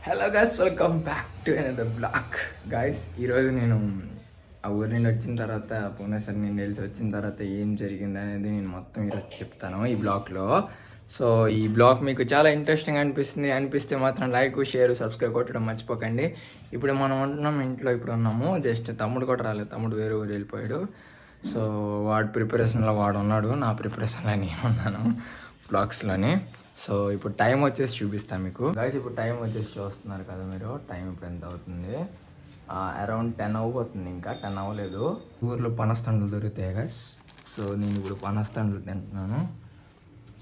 Hello guys, welcome back to another blog. Guys, ఈరోజు నేను ఆ ఊరి నుండి వచ్చిన తర్వాత భువనేశ్వర్ నుండి వెళ్ళి వచ్చిన తర్వాత ఏం జరిగింది అనేది నేను మొత్తం ఈరోజు చెప్తాను ఈ బ్లాగ్లో. సో ఈ బ్లాగ్ మీకు చాలా ఇంట్రెస్టింగ్ అనిపిస్తే మాత్రం లైక్, షేర్, సబ్స్క్రైబ్ కొట్టడం మర్చిపోకండి. ఇప్పుడు మనం ఉంటున్నాం ఇంట్లో, ఇప్పుడు ఉన్నాము. జస్ట్ తమ్ముడు కూడా రాలేదు, తమ్ముడు వేరే ఊరు వెళ్ళిపోయాడు. సో వాడు ప్రిపరేషన్లో వాడు ఉన్నాడు, నా ప్రిపరేషన్లో నేను ఉన్నాను బ్లాగ్స్లోని. సో ఇప్పుడు టైం వచ్చేసి చూపిస్తాను మీకు గైస్. ఇప్పుడు టైం వచ్చేసి చూస్తున్నారు కదా మీరు, టైం ఇప్పుడు ఎంత అవుతుంది? అరౌండ్ 10 అవ్వబోతుంది. ఇంకా 10 అవ్వలేదు. ఊర్లో పనస్తండ్లు దొరుకుతాయి గైస్. సో నేను ఇప్పుడు పనస్తండ్లు తింటున్నాను.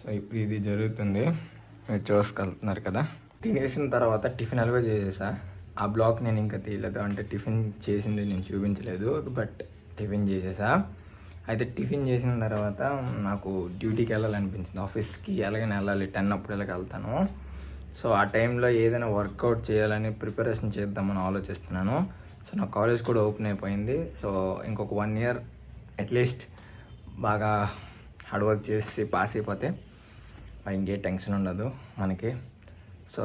సో ఇప్పుడు ఇది జరుగుతుంది, మీరు చూసుకెళ్తున్నారు కదా. తినేసిన తర్వాత టిఫిన్ అలాగే చేసేసా. ఆ బ్లాగ్ నేను ఇంకా తీయలేదు, అంటే టిఫిన్ చేసింది నేను చూపించలేదు, బట్ టిఫిన్ చేసేసా. అయితే టిఫిన్ చేసిన తర్వాత నాకు డ్యూటీకి వెళ్ళాలనిపించింది, ఆఫీస్కి ఎలాగైనా వెళ్ళాలి, 10 అప్పుడు ఎలాగ వెళ్తాను. సో ఆ టైంలో ఏదైనా వర్కౌట్ చేయాలని ప్రిపరేషన్ చేద్దామని ఆలోచిస్తున్నాను. సో నా కాలేజ్ కూడా ఓపెన్ అయిపోయింది. సో ఇంకొక 1 ఇయర్ అట్లీస్ట్ బాగా హార్డ్ వర్క్ చేసి పాస్ అయిపోతే మరి ఇంకే టెన్షన్ ఉండదు మనకి. సో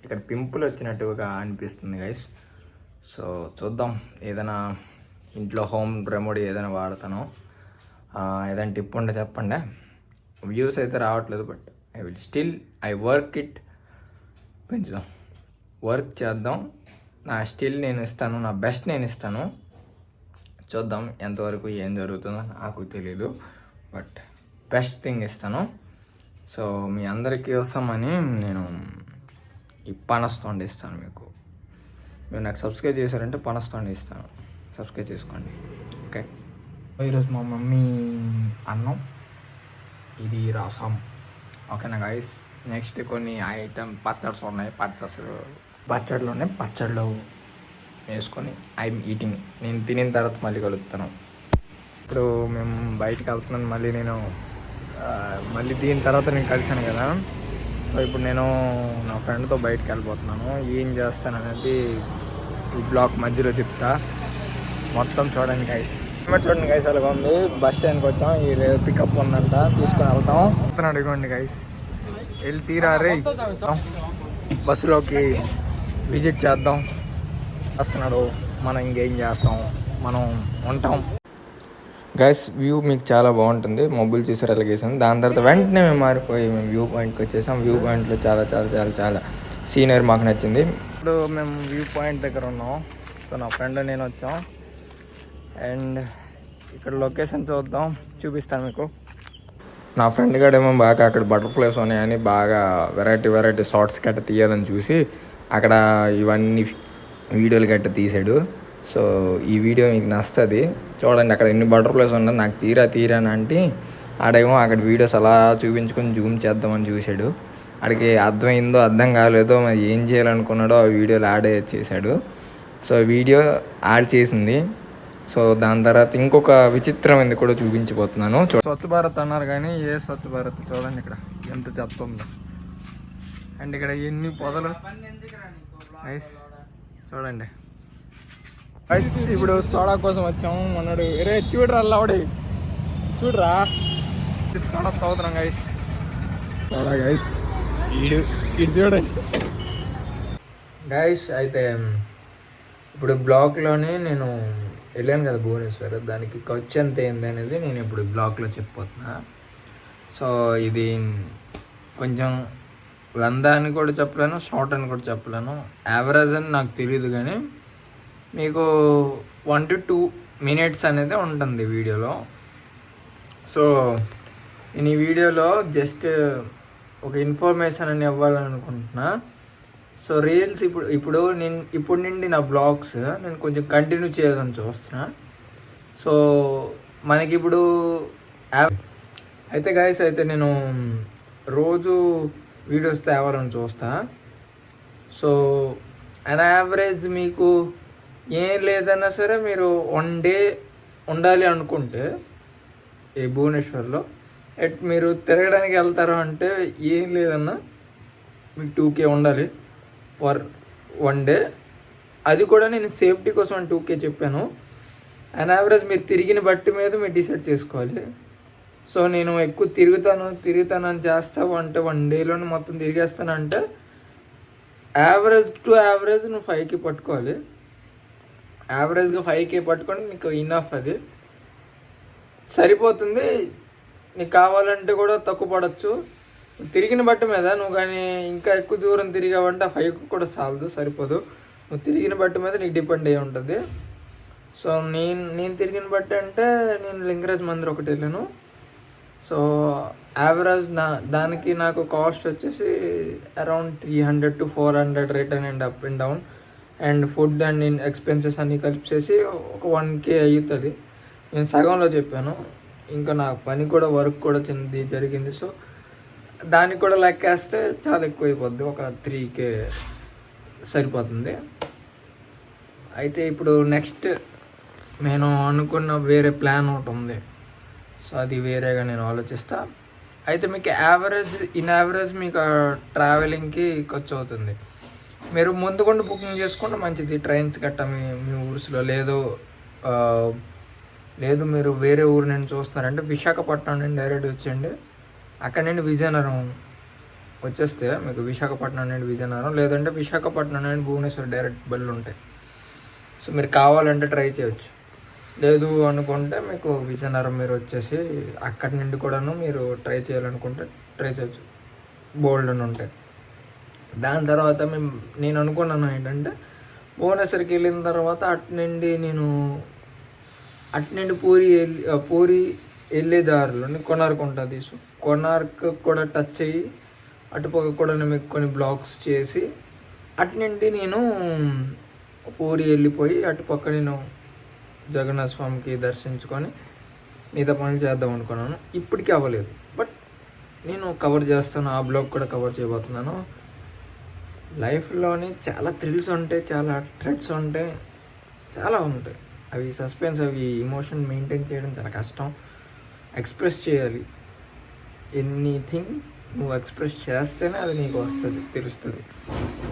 ఇక్కడ పింపుల్ వచ్చినట్టుగా అనిపిస్తుంది గైస్. సో చూద్దాం, ఏదైనా ఇంట్లో హోమ్ రెమెడీ ఏదైనా వాడతాను. ఏదైనా టిప్ ఉంటే చెప్పండి. వ్యూస్ అయితే రావట్లేదు, బట్ ఐ వర్క్ ఇట్. పెంచుదాం, వర్క్ చేద్దాం. నా స్టిల్ నేను ఇస్తాను, నా బెస్ట్ నేను ఇస్తాను. చూద్దాం ఎంతవరకు ఏం జరుగుతుందో నాకు తెలీదు, బట్ బెస్ట్ థింగ్ ఇస్తాను. సో మీ అందరికీ వస్తామని నేను ఈ పనస్తోండి ఇస్తాను మీకు. మీరు నాకు సబ్స్క్రైబ్ చేశారంటే పనస్తోండి ఇస్తాను, సబ్స్క్రైబ్ చేసుకోండి. ఓకే, ఈరోజు మా మమ్మీ అన్నం, ఇది రసం. ఓకేనా గైస్. నెక్స్ట్ కొన్ని ఐటమ్ పచ్చడ్స్ ఉన్నాయి, పచ్చడిలో వేసుకొని ఐఎమ్ ఈటింగ్. నేను తినిన తర్వాత మళ్ళీ కలుగుతాను. ఇప్పుడు మేము బయటకు వెళ్తున్నాను, మళ్ళీ దీని తర్వాత నేను కలిసాను కదా. సో ఇప్పుడు నేను నా ఫ్రెండ్తో బయటకు వెళ్ళిపోతున్నాను. ఏం చేస్తాను అనేది ఈ బ్లాగ్ మధ్యలో చెప్తా, మొత్తం చూడండి గైస్. చూడండి గైస్, అలాగా ఉంది. బస్ స్టాండ్కి వచ్చాం, ఈ పికప్ ఉందంట, తీసుకొని వెళ్తాం. మొత్తం అడిగండి గైస్, వెళ్ళి తీరారే బస్సులోకి విజిట్ చేద్దాం. వస్తున్నాడు, మనం ఇంకేం చేస్తాం, మనం ఉంటాం గైస్. వ్యూ మీకు చాలా బాగుంటుంది, మొబైల్ చూసారు ఎలాగేసాను. దాని తర్వాత వెంటనే మేము మారిపోయి మేము వ్యూ పాయింట్కి వచ్చేసాం. వ్యూ పాయింట్లో చాలా చాలా చాలా చాలా సీనరీ మాకు నచ్చింది. ఇప్పుడు మేము వ్యూ పాయింట్ దగ్గర ఉన్నాం. సో నా ఫ్రెండ్ నేను వచ్చాం, అండ్ ఇక్కడ లొకేషన్ చూపిస్తాను మీకు. నా ఫ్రెండ్ గాడేమో బాగా అక్కడ బటర్ఫ్లైస్ ఉన్నాయని బాగా వెరైటీ షార్ట్స్ గట్ట తీయాలని చూసి అక్కడ ఇవన్నీ వీడియోలు గట్ట తీసాడు. సో ఈ వీడియో మీకు నచ్చుతుంది చూడండి. అక్కడ ఎన్ని బటర్ఫ్లైస్ ఉన్నాయి, నాకు తీరాని అంటే ఆడేమో అక్కడ వీడియోస్ అలా చూపించుకొని జూమ్ చేద్దామని చూశాడు. ఆడికి అర్థమైందో అర్థం కాలేదో మరి ఏం చేయాలనుకున్నాడో ఆ వీడియోలు యాడ్ చేశాడు. సో వీడియో యాడ్ చేసింది. సో దాని తర్వాత ఇంకొక విచిత్రమైనది కూడా చూపించబోతున్నాను. స్వచ్ఛ భారత్ అన్నారు కానీ ఏ స్వచ్ఛ భారత్ చూడండి, ఇక్కడ ఎంత చెత్త ఉందో. అండ్ ఇక్కడ ఎన్ని పొదలు ఐస్ చూడండి ఐస్. ఇప్పుడు సోడా కోసం వచ్చాము. మొన్నడు చూడరా అల్లవాడి, చూడరా సోడా తాగుతున్నాం గైస్. సోడా గైస్, ఇడు చూడండి గైస్. అయితే ఇప్పుడు బ్లాగ్లోనే నేను వెళ్ళాను కదా భువనేశ్వర్, దానికి ఖర్చు ఎంత అయింది అనేది నేను ఇప్పుడు బ్లాగ్లో చెప్పిపోతున్నా. సో ఇది కొంచెం లెంత్ అని కూడా చెప్పలేను, షార్ట్ అని కూడా చెప్పలేను, యావరేజ్ అని నాకు తెలియదు. కానీ మీకు 1 to 2 minutes అనేది ఉంటుంది వీడియోలో. సో నేను ఈ వీడియోలో జస్ట్ ఒక ఇన్ఫర్మేషన్ అని ఇవ్వాలనుకుంటున్నా. సో రీల్స్ ఇప్పుడు నుండి నా బ్లాగ్స్ నేను కొంచెం కంటిన్యూ చేయాలని చూస్తున్నా. సో మనకి ఇప్పుడు అయితే గైస్, అయితే నేను రోజు వీడియోస్ తేవాలని చూస్తా. సో అన్ యావరేజ్ మీకు ఏం లేదన్నా సరే మీరు 1 day ఉండాలి అనుకుంటే ఈ భువనేశ్వర్లో మీరు తిరగడానికి వెళ్తారు అంటే ఏం లేదన్నా మీకు 2K ఉండాలి ఫర్ 1 day. అది కూడా నేను సేఫ్టీ కోసం 2K చెప్పాను. అండ్ యావరేజ్ మీరు తిరిగిన బట్టి మీద మీరు డిసైడ్ చేసుకోవాలి. సో నేను ఎక్కువ తిరుగుతాను అని చేస్తావు అంటే 1 dayలోనే మొత్తం తిరిగేస్తానంటే యావరేజ్ టు యావరేజ్ నువ్వు 5K పట్టుకోవాలి. యావరేజ్గా 5K పట్టుకొని నీకు ఇనఫ్, అది సరిపోతుంది. నీకు కావాలంటే కూడా తక్కువ పడవచ్చు. తిరిగిన బట్టి మీద నువ్వు కానీ ఇంకా ఎక్కువ దూరం తిరిగావంటే ఆ 5K కూడా సరిపోదు. నువ్వు తిరిగిన బట్టి మీద నీకు డిపెండ్ అయ్యి ఉంటుంది. సో నేను తిరిగిన బట్టి అంటే నేను లింగరాజ్ మందిర్ ఒకటి వెళ్ళాను. సో యావరేజ్ దానికి నాకు కాస్ట్ వచ్చేసి around 300 to 400 return and up and down, and food and expenses అన్నీ కలిపేసి ఒక 1K అవుతుంది. నేను సగంలో చెప్పాను. ఇంకా నా పని కూడా వర్క్ కూడా జరిగింది. సో దానికి కూడా లెక్కేస్తే చాలా ఎక్కువ అయిపోద్ది, ఒక 3K సరిపోతుంది. అయితే ఇప్పుడు నెక్స్ట్ నేను అనుకున్న వేరే ప్లాన్ ఒకటి ఉంది. సో అది వేరేగా నేను ఆలోచిస్తా. అయితే మీకు ఇన్ యావరేజ్ మీకు ట్రావెలింగ్కి ఖర్చు అవుతుంది. మీరు ముందుకుండా బుకింగ్ చేసుకుంటే మంచిది. ట్రైన్స్ గట్ట మీ ఊర్స్లో లేదు మీరు వేరే ఊరు నుండి చూస్తున్నారంటే విశాఖపట్నం నుండి డైరెక్ట్ వచ్చేయండి. అక్కడ నుండి విజయనగరం వచ్చేస్తే మీకు విశాఖపట్నం నుండి విజయనగరం, లేదంటే విశాఖపట్నం నుండి భువనేశ్వర్ డైరెక్ట్ బళ్ళు ఉంటాయి. సో మీరు కావాలంటే ట్రై చేయొచ్చు. లేదు అనుకుంటే మీకు విజయనగరం మీరు వచ్చేసి అక్కడి నుండి కూడాను మీరు ట్రై చేయాలనుకుంటే ట్రై చేయొచ్చు. బోల్డ్ అని ఉంటాయి. దాని తర్వాత నేను అనుకున్నాను ఏంటంటే భువనేశ్వర్కి వెళ్ళిన తర్వాత అటు నుండి పూరి వెళ్ళే దారిలో కొనార్క్ ఉంటుంది. సో కొనార్క్ కూడా టచ్ అయ్యి అటుపక్క కూడా మీకు కొన్ని బ్లాక్స్ చేసి అటు నుండి నేను పూరి వెళ్ళిపోయి అటుపక్క నేను జగన్నాథ స్వామికి దర్శించుకొని మిగతా పనులు చేద్దాం అనుకున్నాను. ఇప్పటికీ అవ్వలేదు, బట్ నేను కవర్ చేస్తాను. ఆ బ్లాగ్ కూడా కవర్ చేయబోతున్నాను. లైఫ్లోని చాలా థ్రిల్స్ ఉంటాయి, చాలా థ్రెడ్స్ ఉంటాయి, చాలా ఉంటాయి. అవి సస్పెన్స్, అవి ఇమోషన్ మెయింటైన్ చేయడం చాలా కష్టం. ఎక్స్ప్రెస్ చేయాలి. ఎనీథింగ్ నువ్వు ఎక్స్ప్రెస్ చేస్తేనే అది నీకు వస్తుంది, తెలుస్తుంది.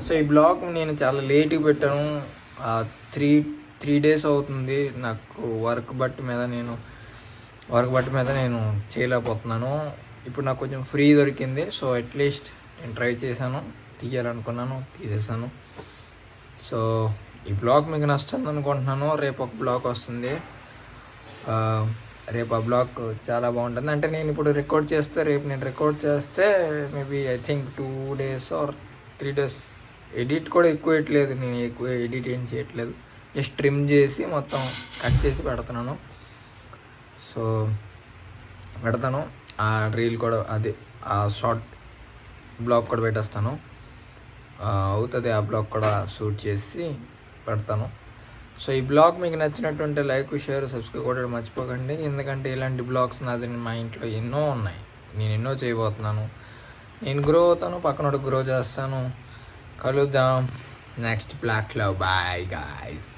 సో ఈ బ్లాగ్ నేను చాలా లేట్గా పెట్టాను. 3 days అవుతుంది. నాకు వర్క్ బట్టి మీద నేను చేయలేకపోతున్నాను. ఇప్పుడు నాకు కొంచెం ఫ్రీ దొరికింది. సో అట్లీస్ట్ నేను ట్రై చేశాను, తీయాలనుకున్నాను, తీసేసాను. సో ఈ బ్లాగ్ మీకు నచ్చుతుంది అనుకుంటున్నాను. రేపు ఒక బ్లాగ్ వస్తుంది. రేపు ఆ బ్లాగ్ చాలా బాగుంటుంది. అంటే నేను ఇప్పుడు రేపు నేను రికార్డ్ చేస్తే maybe I think 2 days or 3 days. Edit కూడా ఎక్కువ వేయట్లేదు, నేను ఎక్కువ ఎడిట్ ఏం చేయట్లేదు. జస్ట్ ట్రిమ్ చేసి మొత్తం కట్ చేసి పెడుతున్నాను. సో పెడతాను. ఆ రీల్ కూడా ఆ షార్ట్ బ్లాగ్ కూడా పెట్టేస్తాను. అవుతుంది. ఆ బ్లాగ్ కూడా షూట్ చేసి పెడతాను. సో ఈ బ్లాగ్ మీకు నచ్చినట్టుంటే లైక్, షేర్, సబ్స్క్రైబ్ కూడా మర్చిపోకండి. ఎందుకంటే ఇలాంటి బ్లాగ్స్ నాది మా ఇంట్లో ఎన్నో ఉన్నాయి. నేను ఎన్నో చేయబోతున్నాను. నేను గ్రో అవుతాను, పక్కనోడు గ్రో చేస్తాను. కలుద్దాం నెక్స్ట్ బ్లాగ్లో. Bye guys.